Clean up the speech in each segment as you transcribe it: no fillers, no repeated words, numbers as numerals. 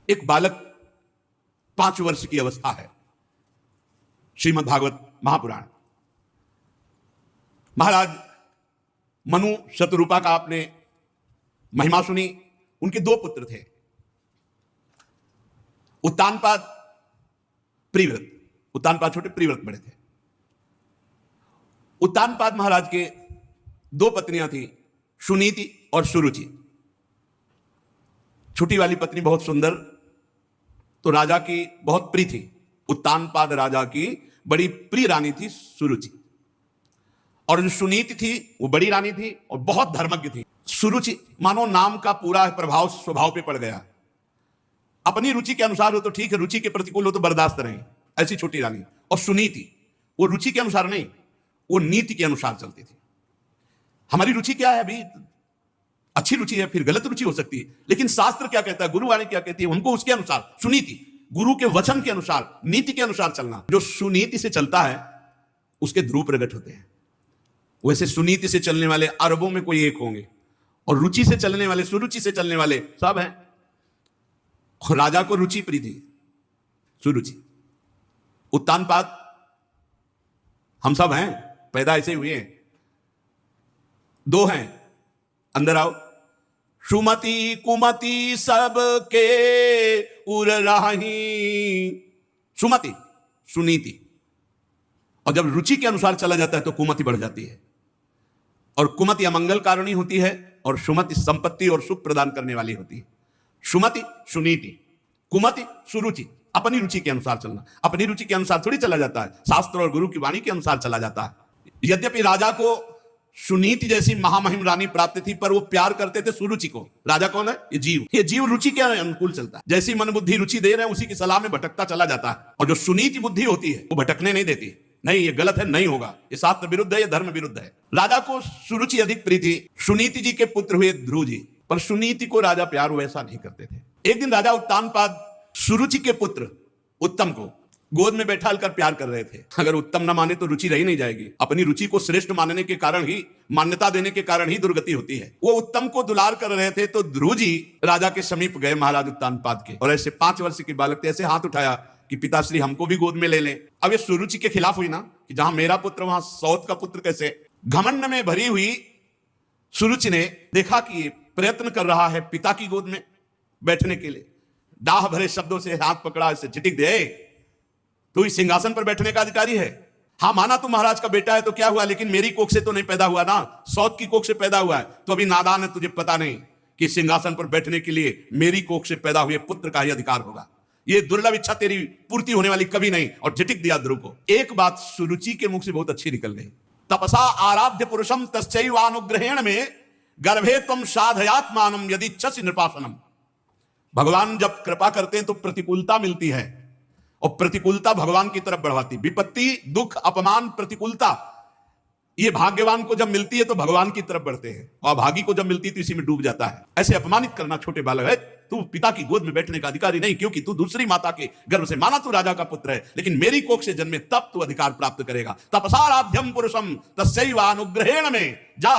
एक बालक 5 वर्ष की अवस्था है। श्रीमद् भागवत महापुराण। महाराज मनु शतरूपा का आपने महिमा सुनी। उनके 2 पुत्र थे, उत्तानपाद, प्रिव्रत। उत्तानपाद छोटे, प्रिव्रत बड़े थे। उत्तानपाद महाराज के 2 पत्नियां थी, सुनीति और सुरुचि। छोटी वाली पत्नी बहुत सुंदर, तो राजा की बहुत प्रिय थी। उत्तानपाद राजा की बड़ी प्रिय रानी थी सुरुचि, और जो सुनीति थी वो बड़ी रानी थी और बहुत धर्मज्ञ थी। सुरुचि मानो नाम का पूरा प्रभाव स्वभाव पे पड़ गया। अपनी रुचि के अनुसार हो तो ठीक है, रुचि के प्रतिकूल हो तो बर्दाश्त नहीं, ऐसी छोटी रानी। और सुनीति वो रुचि के अनुसार नहीं, वो नीति के अनुसार चलती थी। हमारी रुचि क्या है? अभी अच्छी रुचि है, फिर गलत रुचि हो सकती है, लेकिन शास्त्र क्या कहता है, गुरुवाणी क्या कहती है, हमको उसके अनुसार, सुनीति, गुरु के वचन के अनुसार, नीति के अनुसार चलना। जो सुनीति से चलता है उसके ध्रुव प्रकट होते हैं। वैसे सुनीति से चलने वाले अरबों में कोई एक होंगे, और रुचि से चलने वाले, सुरुचि से चलने वाले सब हैं। और राजा को रुचि प्रिय थी, सुरुचि। उत्तानपाद हम सब हैं, पैदा ऐसे हुए हैं। 2 हैं, अंदर आओ। सुमति कुमति सब के उर राही। सुमति सुनीति, और जब रुचि के अनुसार चला जाता है तो कुमति बढ़ जाती है, और कुमति अमंगल कारणी होती है, और सुमति संपत्ति और सुख प्रदान करने वाली होती है। सुमति सुनीति, कुमति सुरुचि। अपनी रुचि के अनुसार चलना। अपनी रुचि के अनुसार थोड़ी चला जाता है, शास्त्र और गुरु की वाणी के अनुसार चला जाता है। यद्यपि राजा को सुनीति जैसी महामहिम रानी प्राप्त थी, पर वो प्यार करते थे सुरुचि को। राजा कौन है? ये जीव। ये जीव रुचि के अनुकूल चलता है। जैसी मन बुद्धि रुचि दे रहे हैं उसी की सलाह में भटकता चला जाता है। और जो सुनीति बुद्धि होती है वो भटकने नहीं देती। नहीं, ये गलत है, नहीं होगा, ये शास्त्र विरुद्ध है, ये धर्म विरुद्ध है। राजा को सुरुचि अधिक प्रिय थी। सुनीति जी के पुत्र हुए ध्रुव जी, पर सुनीति को राजा प्यार वैसा नहीं करते थे। एक दिन राजा उत्तानपाद सुरुचि के पुत्र उत्तम को गोद में बैठा कर प्यार कर रहे थे। अगर उत्तम न माने तो रुचि रही नहीं जाएगी। अपनी रुचि को श्रेष्ठ मानने के कारण ही, मान्यता देने के कारण ही दुर्गति होती है। वो उत्तम को दुलार कर रहे थे, तो ध्रुव जी राजा के समीप गए, महाराज उत्तानपाद के, और ऐसे 5 वर्ष के बालक थे, ऐसे हाथ उठाया कि पिताश्री हमको भी गोद में ले लें। अब ये सुरुचि के खिलाफ हुई ना, कि जहां मेरा पुत्र वहां सौत का पुत्र कैसे। घमंड में भरी हुई सुरुचि ने देखा कि ये प्रयत्न कर रहा है पिता की गोद में बैठने के लिए। डाह भरे शब्दों से हाथ पकड़ा, इसे झिटिक दे, तू इस सिंहासन पर बैठने का अधिकारी है। हाँ, माना तू महाराज का बेटा है तो क्या हुआ, लेकिन मेरी कोख से तो नहीं पैदा हुआ ना, सौत की कोख से पैदा हुआ है। तो अभी नादान है, तुझे पता नहीं कि सिंहासन पर बैठने के लिए मेरी कोख से पैदा हुए पुत्र का ही अधिकार होगा। ये दुर्लभ इच्छा तेरी पूर्ति होने वाली कभी नहीं। और झिटिक दिया ध्रुव को। एक बात सुरुचि के मुख से बहुत अच्छी निकल गई। तपसा आराध्य पुरुषम तस्यैवानुग्रहेण में गर्भे त्वं साधयात्मानं यदि इच्छसि नृपासनम। भगवान जब कृपा करते हैं तो प्रतिकूलता मिलती है, और प्रतिकूलता भगवान की तरफ बढ़वाती। विपत्ति, दुख, अपमान, प्रतिकूलता, ये भाग्यवान को जब मिलती है तो भगवान की तरफ बढ़ते हैं, और अभागी को जब मिलती है तो इसी में डूब जाता है। ऐसे अपमानित करना छोटे बालक है, तू पिता की गोद में बैठने का अधिकारी नहीं, क्योंकि तू दूसरी माता के गर्भ से, माना तू राजा का पुत्र है, लेकिन मेरी कोख से जन्मे तब तू अधिकार प्राप्त करेगा। तपसाराध्यम पुरुषम तस्यैवानुग्रहेण में, जा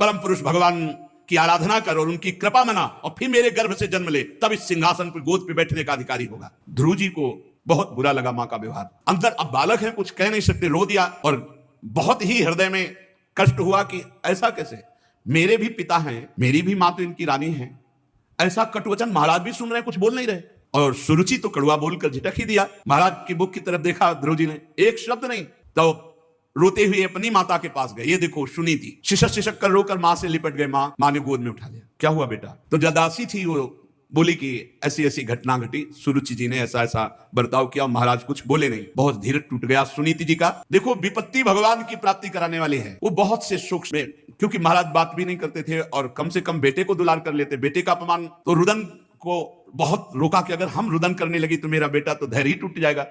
परम पुरुष भगवान की आराधना कर और उनकी कृपा मना, और फिर मेरे गर्भ से जन्म ले, तब इस सिंहासन पर गोद पे बैठने का अधिकारी होगा। ध्रुव जी को बहुत बुरा लगा मां का व्यवहार। अंदर अब बालक है, कुछ कह नहीं सकते, रो दिया, और बहुत ही हृदय में कष्ट हुआ कि ऐसा कैसे, मेरे भी पिता हैं, मेरी भी मां तो इनकी रानी है। ऐसा कटुवचन महाराज भी सुन रहे हैं, कुछ बोल नहीं रहे। और सुरुचि तो कड़वा बोलकर झिटक ही दिया। महाराज की मुख की तरफ देखा ध्रुव जी ने, एक शब्द नहीं। तो रोते हुए अपनी माता के पास गए। ये देखो सुनीति शिशक शिशक कर रोकर मां से लिपट गए। मां ने गोद में उठा लिया। क्या हुआ बेटा? तो जदासी थी, वो बोली कि ऐसी ऐसी घटना घटी, सुरुचि जी ने ऐसा ऐसा बर्ताव किया। महाराज कुछ बोले नहीं, बहुत धीरज टूट गया सुनीति जी का। देखो, विपत्ति भगवान की प्राप्ति कराने वाली है। वो बहुत से सूक्ष्म में, क्योंकि महाराज बात भी नहीं करते थे, और कम से कम बेटे को दुलार कर लेते। बेटे का अपमान तो रुदन को बहुत रोका कि अगर हम रुदन करने लगी तो मेरा बेटा तो धैर्य ही टूट जाएगा।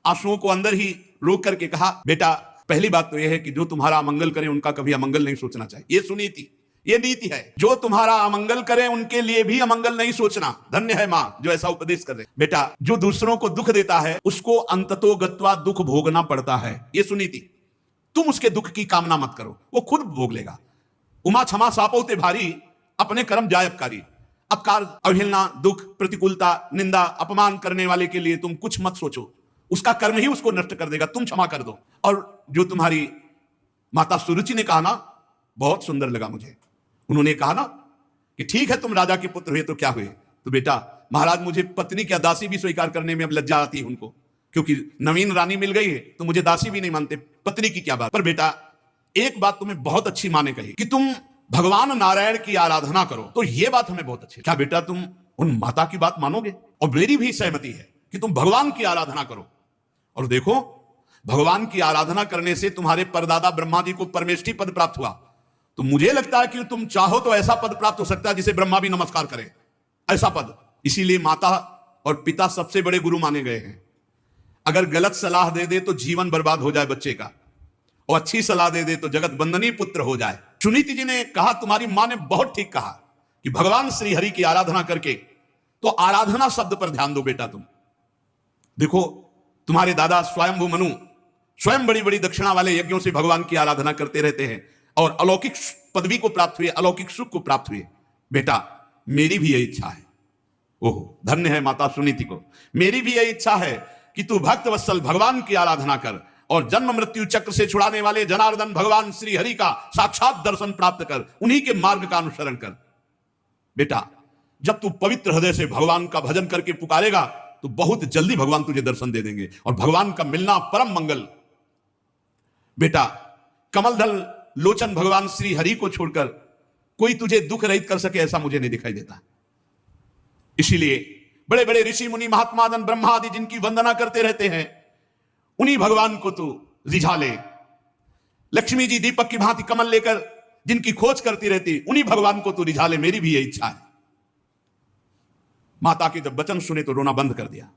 आंसुओं को अंदर ही रोक करके कहा, बेटा पहली बात तो यह है कि जो तुम्हारा अमंगल करे उनका कभी अमंगल नहीं सोचना चाहिए। ये सुनीति, ये नीति है। जो तुम्हारा अमंगल करे उनके लिए भी अमंगल नहीं सोचना। धन्य है मां जो ऐसा उपदेश कर रहे। बेटा, जो दूसरों को दुख देता है उसको अंततो गत्वा दुख भोगना पड़ता है। ये सुनीति। तुम उसके दुख की कामना मत करो, वो खुद भोग लेगा। उमा क्षमा सापोते भारी, अपने कर्म जायबकारी। अपकार, अवहेलना, दुख, प्रतिकूलता, निंदा, अपमान करने वाले के लिए तुम कुछ मत सोचो, उसका कर्म ही उसको नष्ट कर देगा, तुम क्षमा कर दो। और जो तुम्हारी माता सुरुचि ने कहा ना, बहुत सुंदर लगा मुझे। उन्होंने कहा ना कि ठीक है तुम राजा के पुत्र हुए तो क्या हुए, तो बेटा महाराज मुझे पत्नी क्या दासी भी स्वीकार करने में अब लज्जा आती है उनको, क्योंकि नवीन रानी मिल गई है तो मुझे दासी भी नहीं मानते, पत्नी की क्या बात। पर बेटा एक बात तुम्हें बहुत अच्छी माँ ने कही कि तुम भगवान नारायण की आराधना करो, तो यह बात हमें बहुत अच्छी। क्या बेटा तुम उन माता की बात मानोगे? और मेरी भी सहमति है कि तुम भगवान की आराधना करो। और देखो भगवान की आराधना करने से तुम्हारे परदादा ब्रह्मा जी को परमेष्ठी पद प्राप्त हुआ, तो मुझे लगता है कि तुम चाहो तो ऐसा पद प्राप्त हो सकता है जिसे ब्रह्मा भी नमस्कार करे, ऐसा पद। इसीलिए माता और पिता सबसे बड़े गुरु माने गए हैं। अगर गलत सलाह दे दे तो जीवन बर्बाद हो जाए बच्चे का, और अच्छी सलाह दे दे तो जगत बंदनी पुत्र हो जाए। सुनीति जी ने कहा, तुम्हारी मां ने बहुत ठीक कहा कि भगवान श्री हरि की आराधना करके, तो आराधना शब्द पर ध्यान दो बेटा तुम। देखो तुम्हारे दादा स्वयंभू मनु स्वयं बड़ी बड़ी दक्षिणा वाले यज्ञों से भगवान की आराधना करते रहते हैं और अलौकिक पदवी को प्राप्त हुए, अलौकिक सुख को प्राप्त हुए। बेटा मेरी भी यही इच्छा है। ओह धन्य है माता सुनीति को। मेरी भी यही इच्छा है कि तू भक्त वत्सल भगवान की आराधना कर और जन्म मृत्यु चक्र से छुड़ाने वाले जनार्दन भगवान श्री हरि का साक्षात दर्शन प्राप्त कर, उन्हीं के मार्ग का अनुसरण कर। बेटा जब तू पवित्र हृदय से भगवान का भजन करके पुकारेगा तो बहुत जल्दी भगवान तुझे दर्शन दे देंगे, और भगवान का मिलना परम मंगल। बेटा कमलदल लोचन भगवान श्री हरि को छोड़कर कोई तुझे दुख रहित कर सके ऐसा मुझे नहीं दिखाई देता। इसीलिए बड़े बड़े ऋषि मुनि महात्मा जन ब्रह्मा आदि जिनकी वंदना करते रहते हैं, उन्हीं भगवान को तू रिझा ले। लक्ष्मी जी दीपक की भांति कमल लेकर जिनकी खोज करती रहती, उन्हीं भगवान को तू रिझा ले। मेरी भी यही इच्छा है। माता के जब वचन सुने तो रोना बंद कर दिया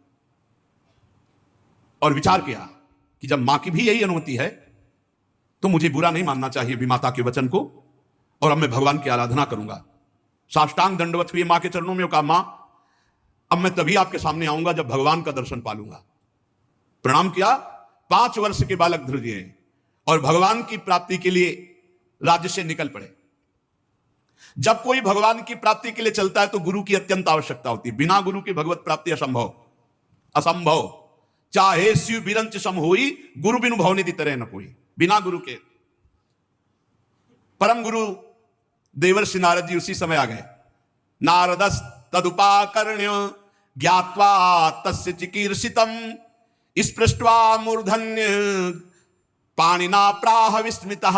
और विचार किया कि जब मां की भी यही अनुमति है तो मुझे बुरा नहीं मानना चाहिए भी माता के वचन को, और अब मैं भगवान की आराधना करूंगा। साष्टांग दंडवत हुए मां के चरणों में, कहा मां अब मैं तभी आपके सामने आऊंगा जब भगवान का दर्शन पालूंगा। प्रणाम किया। 5 वर्ष के बालक ध्रुव जी और भगवान की प्राप्ति के लिए राज्य से निकल पड़े। जब कोई भगवान की प्राप्ति के लिए चलता है तो गुरु की अत्यंत आवश्यकता होती है। बिना गुरु की भगवत प्राप्ति असंभव, असंभव। चाहे शिव बिरंच सम होई, गुरु बिनु भव निधि तरह न कोई। बिना गुरु के। परम गुरु देवर्षि नारद जी उसी समय आ गए। नारदस तदुपाकर्ण्य ज्ञात्वा तस्य चिकीर्षितम स्पृष्ट्वा मूर्धन्य पाणिना प्राह विस्मितः।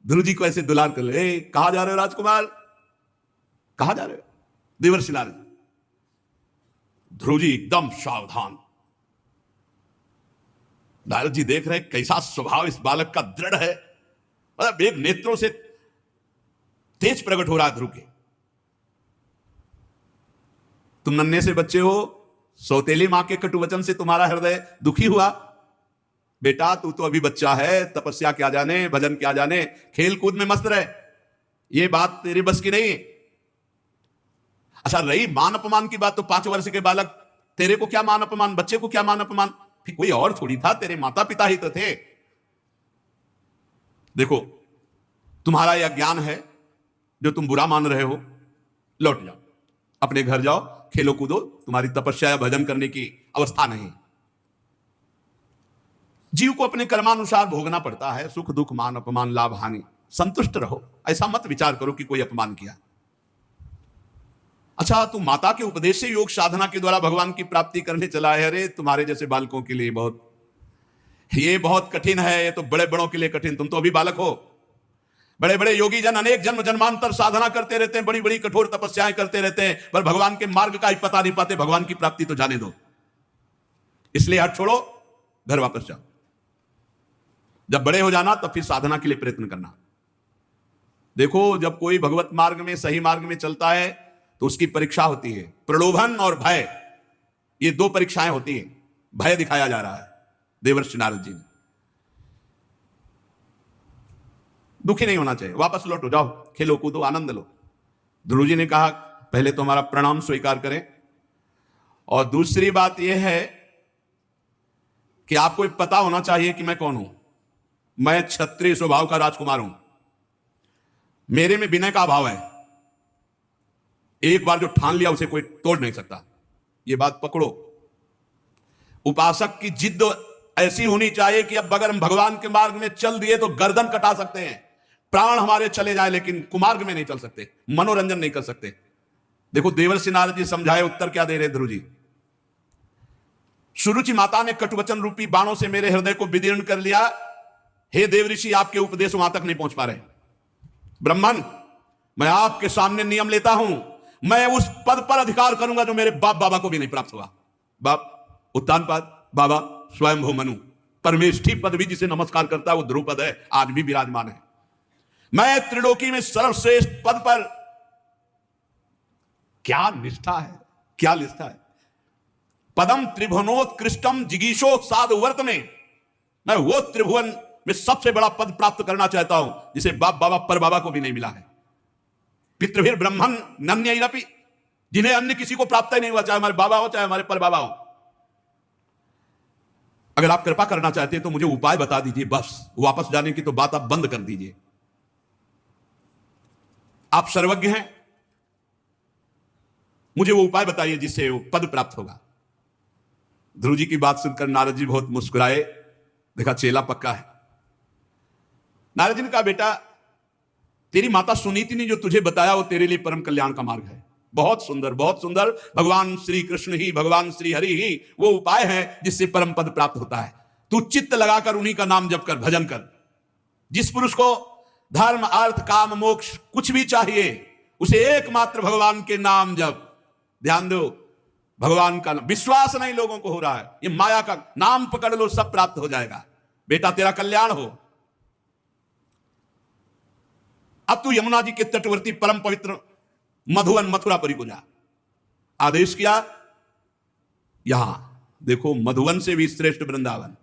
ध्रुव जी को ऐसे दुलार कर ले, कहा जा रहे हो राजकुमार, कहा जा रहे हो? देवर्षि नारद। ध्रुव जी एकदम सावधान। नारद जी देख रहे कैसा स्वभाव इस बालक का दृढ़ है, मतलब एक नेत्रों से तेज प्रकट हो रहा है ध्रुव के। तुम नन्हे से बच्चे हो, सौतेली मां के कटु वचन से तुम्हारा हृदय दुखी हुआ। बेटा तू तो अभी बच्चा है, तपस्या क्या जाने, भजन क्या जाने, खेल कूद में मस्त रहे, ये बात तेरे बस की नहीं। अच्छा रही मान अपमान की बात, तो 5 वर्ष के बालक, तेरे को क्या मान अपमान, बच्चे को क्या मान अपमान, फिर कोई और थोड़ी था, तेरे माता पिता ही तो थे। देखो तुम्हारा यह ज्ञान है जो तुम बुरा मान रहे हो, लौट जाओ अपने घर, जाओ खेलो कूदो, तुम्हारी तपस्या या भजन करने की अवस्था नहीं। जीव को अपने कर्मानुसार भोगना पड़ता है, सुख दुख मान अपमान लाभ हानि, संतुष्ट रहो। ऐसा मत विचार करो कि कोई अपमान किया। अच्छा तू माता के उपदेश से योग साधना के द्वारा भगवान की प्राप्ति करने चला है। अरे तुम्हारे जैसे बालकों के लिए ये बहुत कठिन है, ये तो बड़े बड़ों के लिए कठिन। तुम तो अभी बालक हो। बड़े बड़े योगी जन अनेक जन्म जन्मांतर साधना करते रहते हैं, बड़ी बड़ी कठोर तपस्याएं करते रहते हैं, पर भगवान के मार्ग का ही पता नहीं पाते। भगवान की प्राप्ति तो जाने दो। इसलिए हट छोड़ो, घर वापस जाओ। जब बड़े हो जाना तब फिर साधना के लिए प्रयत्न करना। देखो जब कोई भगवत मार्ग में, सही मार्ग में चलता है तो उसकी परीक्षा होती है, प्रलोभन और भय, ये 2 परीक्षाएं होती हैं। भय दिखाया जा रहा है देवर्षि नारद जी ने। दुखी नहीं होना चाहिए, वापस लौटो, जाओ खेलो कूदो, आनंद लो। ध्रुव जी ने कहा पहले तो हमारा प्रणाम स्वीकार करें, और दूसरी बात यह है कि आपको पता होना चाहिए कि मैं कौन हूं। मैं क्षत्रिय स्वभाव का राजकुमार हूं, मेरे में विनय का अभाव है। एक बार जो ठान लिया उसे कोई तोड़ नहीं सकता। ये बात पकड़ो। उपासक की जिद ऐसी होनी चाहिए कि अब अगर हम भगवान के मार्ग में चल दिए तो गर्दन कटा सकते हैं, प्राण हमारे चले जाए, लेकिन कुमार्ग में नहीं चल सकते, मनोरंजन नहीं कर सकते। देखो देवर्षि नारद जी समझाए, उत्तर क्या दे रहे ध्रुव जी। सुरुचि माता ने कटुवचन रूपी बाणों से मेरे हृदय को विदीर्ण कर लिया। हे देवऋषि, आपके उपदेश वहां तक नहीं पहुंच पा रहे। ब्राह्मण, मैं आपके सामने नियम लेता हूं, मैं उस पद पर अधिकार करूंगा जो मेरे बाप बाबा को भी नहीं प्राप्त हुआ। बाप उत्तानपाद, बाबा स्वयंभू मनु, परमेष्ठी पद भी जिसे नमस्कार करता है वो ध्रुपद है, आज भी विराजमान है। मैं त्रिलोकी में सर्वश्रेष्ठ पद पर, क्या निष्ठा है, क्या निष्ठा है। पदम त्रिभुवनोत्कृष्टम जिगीषो साधु वर्त में, मैं वो त्रिभुवन में सबसे बड़ा पद प्राप्त करना चाहता हूं जिसे बाप बाबा पर बाबा को भी नहीं मिला है। पितृभिर ब्रह्मन नन्यैरपि, जिन्हें अन्य किसी को प्राप्त ही नहीं हुआ, चाहे हमारे बाबा हो चाहे हमारे पर बाबा हो। अगर आप कृपा करना चाहते हैं तो मुझे उपाय बता दीजिए, बस वापस जाने की तो बात आप बंद कर दीजिए। आप सर्वज्ञ हैं, मुझे वो उपाय बताइए जिससे वो पद प्राप्त होगा। ध्रुव जी की बात सुनकर नारद जी बहुत मुस्कुराए, देखा चेला पक्का है। नारद जी ने कहा, बेटा तेरी माता सुनीति ने जो तुझे बताया वो तेरे लिए परम कल्याण का मार्ग है। बहुत सुंदर, बहुत सुंदर। भगवान श्री कृष्ण ही, भगवान श्री हरि ही वो उपाय है जिससे परम पद प्राप्त होता है। तू चित्त लगाकर उन्हीं का नाम जप कर, भजन कर। जिस पुरुष को धर्म अर्थ काम मोक्ष कुछ भी चाहिए, उसे एकमात्र भगवान के नाम जप। ध्यान दो, भगवान का विश्वास नहीं लोगों को हो रहा है, ये माया का नाम पकड़ लो, सब प्राप्त हो जाएगा। बेटा तेरा कल्याण हो। अब तू यमुना जी के तटवर्ती परम पवित्र मधुवन मथुरापुरी को जा। आदेश किया। यहां देखो, मधुवन से भी श्रेष्ठ वृंदावन,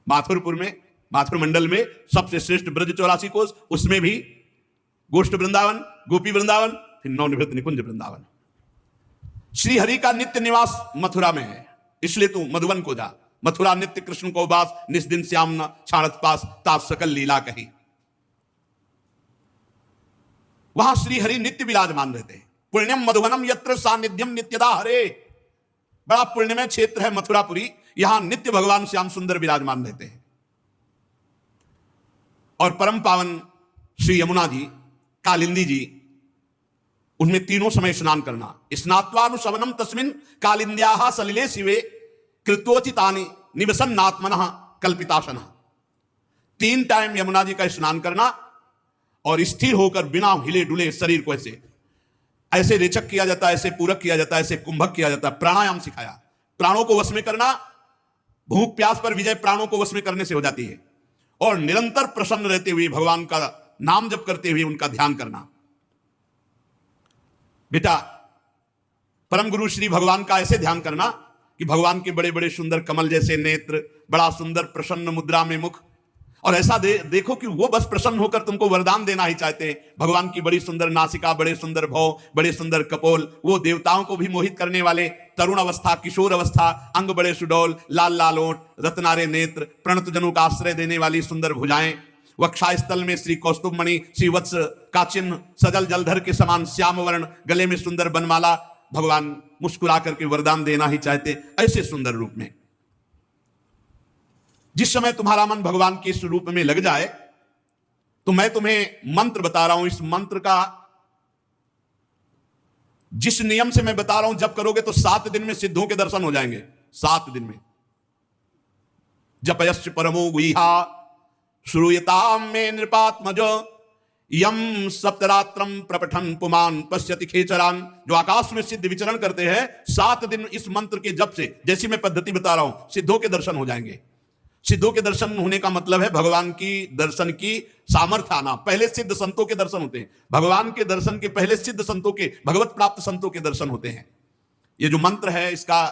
माथुरपुर में, माथुर मंडल में सबसे श्रेष्ठ ब्रज 84 कोस, उसमें भी गोष्ठ वृंदावन, गोपी वृंदावन, फिर नवनिवृत्त निकुंज वृंदावन। श्री हरि का नित्य निवास मथुरा में है, इसलिए तू मधुवन को जा। मथुरा नित्य कृष्ण को वास, निस दिन श्याम न छाड़त पास, तात सकल लीला कही। वहां श्री हरि नित्य विराजमान रहते हैं। पुण्यम मधुवनम यत्र सानिध्यम नित्यदा हरे, बड़ा पुण्यमय क्षेत्र है मथुरापुरी, यहां नित्य भगवान श्याम सुंदर विराजमान रहते हैं। और परम पावन श्री यमुना जी, कालिंदी जी, उनमें तीनों समय स्नान करना। स्नात्वानुशवनम तस्मिन कालिंद्याः सलिले शिवे कृत्वोचितानि निवसन्नात्मनः कल्पिताशनः। 3 टाइम यमुना जी का स्नान करना और स्थिर होकर बिना हिले डुले शरीर को ऐसे रेचक किया जाता है, ऐसे पूरक किया जाता है, ऐसे कुंभक किया जाता है। प्राणायाम सिखाया, प्राणों को वश में करना। भूख प्यास पर विजय प्राणों को वश में करने से हो जाती है। और निरंतर प्रसन्न रहते हुए भगवान का नाम जप करते हुए उनका ध्यान करना। बेटा परम गुरु श्री भगवान का ऐसे ध्यान करना कि भगवान के बड़े बड़े सुंदर कमल जैसे नेत्र, बड़ा सुंदर प्रसन्न मुद्रा में मुख, और ऐसा देखो कि वो बस प्रसन्न होकर तुमको वरदान देना ही चाहते हैं। भगवान की बड़ी सुंदर नासिका, बड़े सुंदर भौं, बड़े सुंदर कपोल, वो देवताओं को भी मोहित करने वाले तरुण अवस्था, किशोर अवस्था, अंग बड़े सुडौल, लाल लाल ओंठ, रत्नारे नेत्र, प्रणत जनों का आश्रय देने वाली सुंदर भुजाएं, वक्षास्थल में श्री कौस्तुभ मणि, श्री वत्स का चिन्ह, सजल जलधर के समान श्याम वर्ण, गले में सुंदर बनमाला। भगवान मुस्कुरा करके वरदान देना ही चाहते ऐसे सुंदर रूप में। जिस समय तुम्हारा मन भगवान के इस रूप में लग जाए तो मैं तुम्हें मंत्र बता रहा हूं। इस मंत्र का जिस नियम से मैं बता रहा हूं, जब करोगे तो 7 दिन में सिद्धों के दर्शन हो जाएंगे। 7 दिन में। जपयश्च परमो गुहा श्रूयताम में नृपात्मज यम सप्तरात्रम प्रपठन पुमान पश्यति खेचरान। जो आकाश में सिद्ध विचरण करते हैं, 7 दिन इस मंत्र के जप से, जैसी मैं पद्धति बता रहा हूं, सिद्धों के दर्शन हो जाएंगे। सिद्धों के दर्शन होने का मतलब है भगवान की दर्शन की सामर्थ्य आना। पहले सिद्ध संतों के दर्शन होते हैं। भगवान के दर्शन के पहले सिद्ध संतों के, भगवत प्राप्त संतों के दर्शन होते हैं। ये जो मंत्र है इसका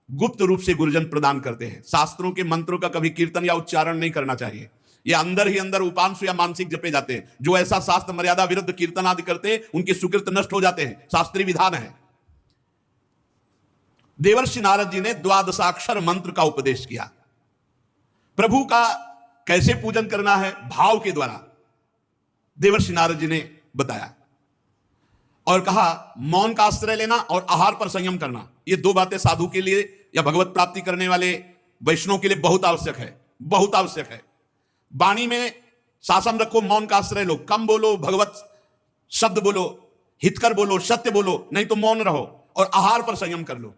गुप्त रूप से गुरुजन प्रदान करते हैं। शास्त्रों के मंत्रों का कभी कीर्तन या उच्चारण नहीं करना चाहिए। ये अंदर ही अंदर उपांशु या मानसिक जपे जाते हैं। जो ऐसा शास्त्र मर्यादा विरुद्ध कीर्तन आदि करते हैं उनके सुकृत नष्ट हो जाते हैं। शास्त्रीय विधान है। देवर्षि नारद जी ने 12 मंत्र का उपदेश किया। प्रभु का कैसे पूजन करना है, भाव के द्वारा देवर्षि नारद जी ने बताया। और कहा मौन का आश्रय लेना और आहार पर संयम करना, ये दो बातें साधु के लिए या भगवत प्राप्ति करने वाले वैष्णव के लिए बहुत आवश्यक है, बहुत आवश्यक है। वाणी में शासन रखो, मौन का आश्रय लो, कम बोलो, भगवत शब्द बोलो, हितकर बोलो, सत्य बोलो, नहीं तो मौन रहो, और आहार पर संयम कर लो।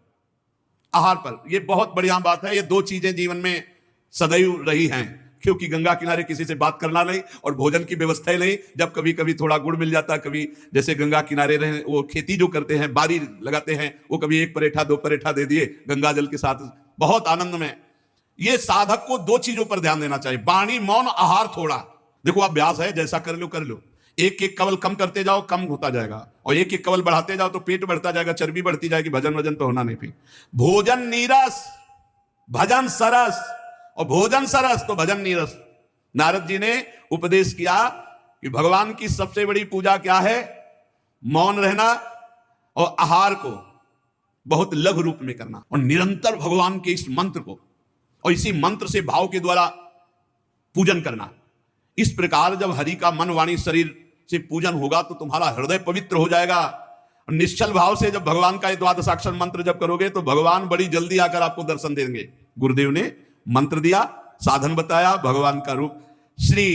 आहार पर, ये बहुत बढ़िया बात है। ये दो चीजें जीवन में सदैव रही हैं, क्योंकि गंगा किनारे किसी से बात करना नहीं और भोजन की व्यवस्था ही नहीं। जब कभी कभी थोड़ा गुड़ मिल जाता, कभी जैसे गंगा किनारे रहे, वो खेती जो करते हैं, बारी लगाते हैं, वो कभी एक परेठा दो परेठा दे दिए गंगा जल के साथ, बहुत आनंद में। ये साधक को दो चीजों पर ध्यान देना चाहिए, वाणी, मौन, आहार थोड़ा। देखो अभ्यास है, जैसा कर लो कर लो। एक एक कवल कम करते जाओ, कम होता जाएगा, और एक एक कवल बढ़ाते जाओ तो पेट बढ़ता जाएगा, चर्बी बढ़ती जाएगी, भजन वजन तो होना नहीं। फिर भोजन नीरस, भजन सरस, और भोजन सरस तो भजन नीरस। नारद जी ने उपदेश किया कि भगवान की सबसे बड़ी पूजा क्या है? मौन रहना और आहार को बहुत लघु रूप में करना, और निरंतर भगवान के इस मंत्र को और इसी मंत्र से भाव के द्वारा पूजन करना। इस प्रकार जब हरि का मन वाणी शरीर से पूजन होगा तो तुम्हारा हृदय पवित्र हो जाएगा। निश्चल भाव से जब भगवान का द्वादशाक्षर मंत्र जब करोगे तो भगवान बड़ी जल्दी आकर आपको दर्शन देंगे। गुरुदेव ने मंत्र दिया, साधन बताया, भगवान का रूप। श्री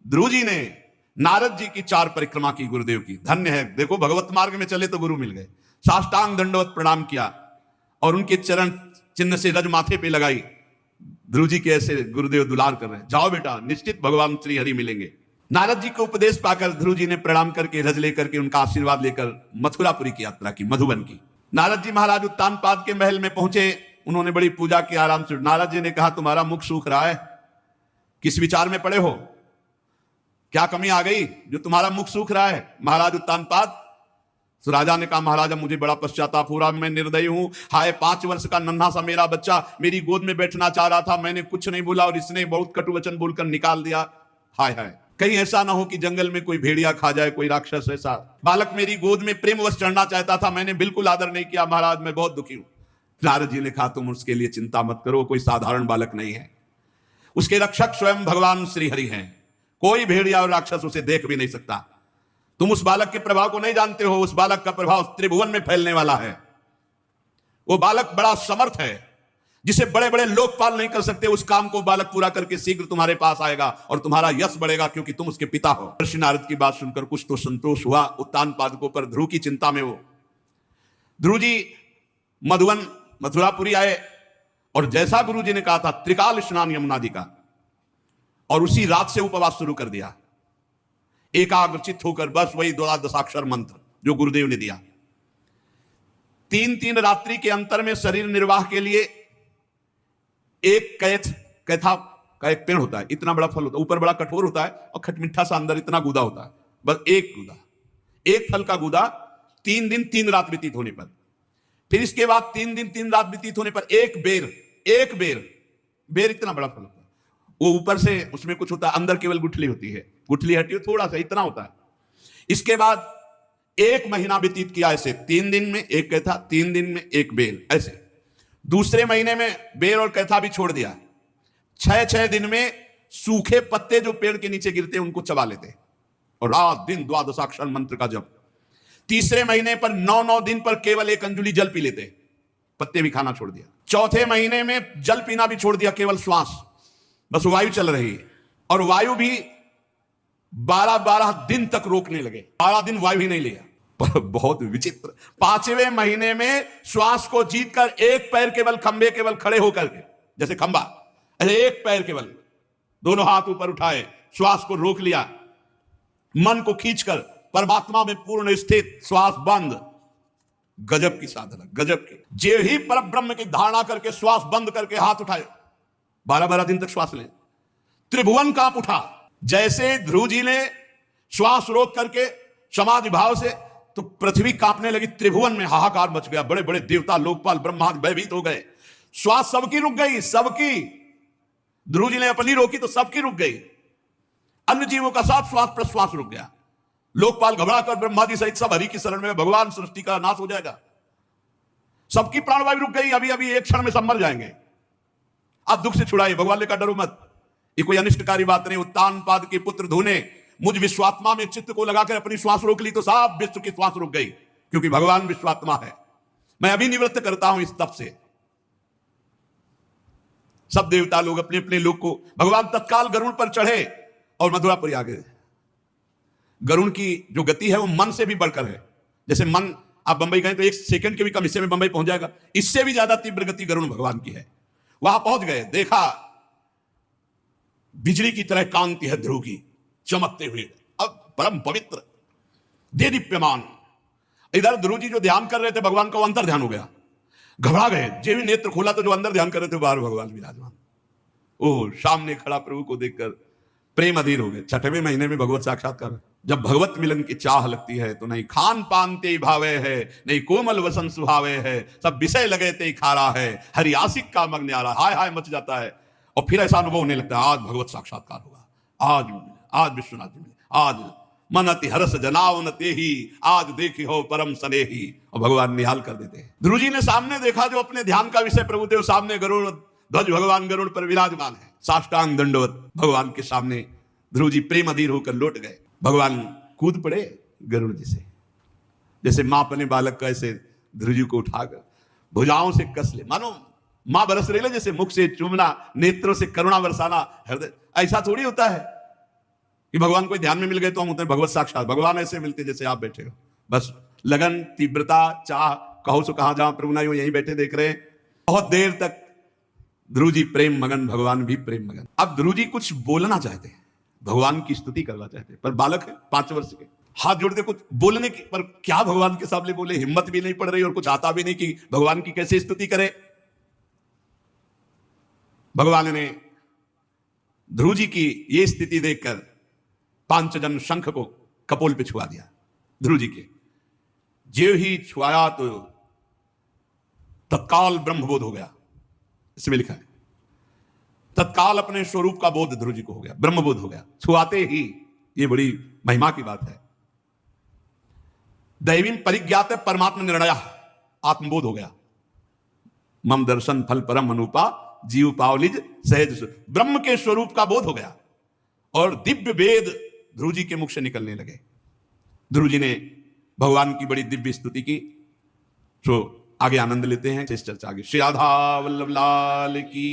ध्रुव जी ने नारद जी की 4 परिक्रमा की, गुरुदेव की, धन्य है। देखो भगवत मार्ग में चले तो गुरु मिल गए। साष्टांग दंडवत प्रणाम किया और उनके चरण चिन्ह से रज माथे पे लगाई। ध्रुव जी के ऐसे गुरुदेव दुलार कर रहे हैं, जाओ बेटा, निश्चित भगवान श्री हरि मिलेंगे। नारद जी को उपदेश पाकर ध्रुव जी ने प्रणाम करके रज लेकर के उनका आशीर्वाद लेकर मथुरापुरी की यात्रा की, मधुबन की। नारद जी महाराज उत्तानपाद के महल में पहुंचे, उन्होंने बड़ी पूजा की आराम से। नारद जी ने कहा तुम्हारा मुख सूख रहा है, किस विचार में पड़े हो? क्या कमी आ गई जो तुम्हारा मुख सूख रहा है? महाराज उत्तानपाद, तो राजा ने कहा महाराजा मुझे बड़ा पश्चाताप हो रहा, मैं निर्दयी हूं। हाय 5 वर्ष का नन्हा सा मेरा बच्चा मेरी गोद में बैठना चाह रहा था, मैंने कुछ नहीं बोला और इसने बहुत कटु वचन बोलकर निकाल दिया। हाय हाय, कहीं ऐसा ना हो कि जंगल में कोई भेड़िया खा जाए, कोई राक्षस। ऐसा बालक मेरी गोद में प्रेमवश चढ़ना चाहता था, मैंने बिल्कुल आदर नहीं किया महाराज, मैं बहुत दुखी हूं। नारद जी ने कहा तुम उसके लिए चिंता मत करो, कोई साधारण बालक नहीं है, उसके रक्षक स्वयं भगवान श्री हरि हैं, कोई भेड़िया और राक्षस उसे देख भी नहीं सकता। तुम उस बालक के प्रभाव को नहीं जानते हो, उस बालक का प्रभाव त्रिभुवन में फैलने वाला है। वो बालक बड़ा समर्थ है, जिसे बड़े बड़े लोकपाल नहीं कर सकते, उस काम को बालक पूरा करके शीघ्र तुम्हारे पास आएगा और तुम्हारा यश बढ़ेगा, क्योंकि तुम उसके पिता हो। ऋषि नारद की बात सुनकर कुछ तो संतोष हुआ उत्तानपादकों पर। ध्रुव की चिंता में वो ध्रुव जी मधुबन मथुरापुरी आए और जैसा गुरु जी ने कहा था त्रिकाल स्नान यमुना जी का, और उसी रात से उपवास शुरू कर दिया, एकाग्रचित होकर। बस वही 12 मंत्र जो गुरुदेव ने दिया। 3 रात्रि के अंतर में शरीर निर्वाह के लिए एक कैथा का एक पेड़ होता है, इतना बड़ा फल होता है, ऊपर बड़ा कठोर होता है और खटमिठा सा अंदर इतना गूदा होता है। बस एक गूदा, एक फल का गूदा 3 दिन 3 रात व्यतीत होने पर। फिर इसके बाद 3 दिन 3 रात व्यतीत होने पर एक बेर इतना बड़ा फल होता है। वो ऊपर से उसमें कुछ होता है, अंदर केवल गुठली होती है, गुठली हटी हो थोड़ा सा, इतना होता है। इसके बाद 1 महीना व्यतीत किया ऐसे, 3 दिन में एक कैथा, 3 दिन में एक बेर, ऐसे। दूसरे महीने में बेर और कैथा भी छोड़ दिया। 6 दिन में सूखे पत्ते जो पेड़ के नीचे गिरते उनको चबा लेते और रात दिन 12 मंत्र का जप। तीसरे महीने पर 9 दिन पर केवल 1 अंजुली जल पी लेते, पत्ते भी खाना छोड़ दिया। चौथे महीने में जल पीना भी छोड़ दिया, केवल श्वास, बस वायु चल रही है, और वायु भी 12 दिन तक रोकने लगे, 12 दिन वायु ही नहीं लिया। पर बहुत विचित्र, 5वें महीने में श्वास को जीतकर एक पैर केवल खंबे केवल खड़े होकर के, जैसे खंबा, अरे एक पैर केवल, दोनों हाथ ऊपर उठाए, श्वास को रोक लिया, मन को खींचकर परमात्मा में पूर्ण स्थित, श्वास बंद। गजब की साधना, गजब की। जे ही पर ब्रह्म की धारणा करके श्वास बंद करके हाथ उठाए, 12 दिन तक श्वास ले, त्रिभुवन कांप उठा। जैसे ध्रुव जी ने श्वास रोक करके समाधि भाव से, तो पृथ्वी कांपने लगी, त्रिभुवन में हाहाकार मच गया, बड़े बड़े देवता लोकपाल ब्रह्मांड भयभीत हो गए। श्वास सबकी रुक गई, सबकी। ध्रुव जी ने अपनी रोकी तो सबकी रुक गई, अन्य जीवों का साथ श्वास प्रश्वास रुक गया। लोकपाल घबराकर ब्रह्मादि सहित सब हरि की शरण में, भगवान सृष्टि का नाश हो जाएगा, सबकी प्राणवायु रुक गई, अभी अभी एक क्षण में सब मर जाएंगे, आप दुख से छुड़ाइए। भगवान ने कहा डरो मत, ये कोई अनिष्टकारी बात नहीं। उत्तानपाद के पुत्र ध्रुव ने मुझ विश्वात्मा में चित्त को लगाकर अपनी श्वास रोक ली तो साफ विश्व की श्वास रुक गई, क्योंकि भगवान विश्वात्मा है। मैं अभी निवृत्त करता हूं इस तप से। सब देवता लोग अपने अपने लोग को, भगवान तत्काल गरुड़ पर चढ़े और मथुरापुरी आ गए। गरुड़ की जो गति है वो मन से भी बढ़कर है। जैसे मन, आप बंबई गए तो 1 सेकंड के भी कम हिस्से में बंबई पहुंच जाएगा, इससे भी ज्यादा तीव्र गति गरुड़ भगवान की है। वहां पहुंच गए, देखा बिजली की तरह कांति है ध्रुव की चमकते हुए, अब परम पवित्र दे दीप्यमान। इधर ध्रुव जी जो ध्यान कर रहे थे भगवान का, वो अंतर ध्यान हो गया, घबरा गए। जे भी नेत्र खोला तो जो अंदर ध्यान कर रहे थे बाहर भगवान विराजमान। ओह, सामने खड़ा प्रभु को देखकर प्रेम अधीर हो गए। 6वें महीने में भगवत साक्षात्कार। जब भगवत मिलन की चाह लगती है तो नहीं खान पान ते भावे है, नहीं कोमल वसन सुभावे है, सब विषय लगे ते खारा है, हरि आशिक का मग न्यारा, हाय हाय मच जाता है। और फिर ऐसा अनुभव होने लगता है, आज भगवत साक्षात्कार होगा, आज विश्वनाथ जी मिले, आज मन अति हरस जनाव न तेहि, आज देखी हो परम स्नेही। और भगवान निहाल कर देते हैं। ध्रुव जी ने सामने देखा जो अपने ध्यान का विषय प्रभु थे, सामने गरुड़ ध्वज भगवान गरुड़ पर विराजमान है। साष्टांग दंडवत भगवान के सामने ध्रुव जी प्रेम अधीर होकर लौट गए। भगवान कूद पड़े गरुड़ जी से, जैसे मां अपने बालक का ऐसे ध्रुव जी को उठाकर भुजाओं से कस ले, मानो मां बरस रही है, जैसे मुख से चूमना, नेत्रों से करुणा बरसाना, हृदय। ऐसा थोड़ी होता है कि भगवान कोई ध्यान में मिल गए तो हम होते हैं भगवत साक्षात। भगवान ऐसे मिलते जैसे आप बैठे हो, बस लगन, तीव्रता, चाह, कहो सो कहां जहां प्रभु नहीं हो यहीं बैठे देख रहे हैं। बहुत देर तक ध्रुव जी प्रेम मगन, भगवान भी प्रेम मगन। अब ध्रुव जी कुछ बोलना चाहते हैं, भगवान की स्तुति करना चाहते हैं, पर बालक है 5 वर्ष के, हाथ जोड़ते कुछ बोलने की, पर क्या भगवान के सामने बोले, हिम्मत भी नहीं पड़ रही और कुछ आता भी नहीं कि भगवान की कैसे स्तुति करे। भगवान ने ध्रुव जी की ये स्थिति देखकर पांचजन शंख को कपोल पे छुआ दिया। ध्रुव जी के जो ही छुआया तो तत्काल ब्रह्मबोध हो गया, इसमें लिखा है तत्काल अपने स्वरूप का बोध ध्रुव जी को हो गया, ब्रह्मबोध हो गया छुआते ही। ये बड़ी महिमा की बात है। दैवीं परिज्ञात परमात्मा निर्णय, आत्मबोध हो गया। मम दर्शन फल परम अनुपा, जीव पावलिज सहज, ब्रह्म के स्वरूप का बोध हो गया और दिव्य वेद ध्रुव जी के मुख से निकलने लगे। ध्रुव जी ने भगवान की बड़ी दिव्य स्तुति की। तो आगे आनंद लेते हैं, इस चर्चा आगे। श्री राधा वल्लभ लाल की।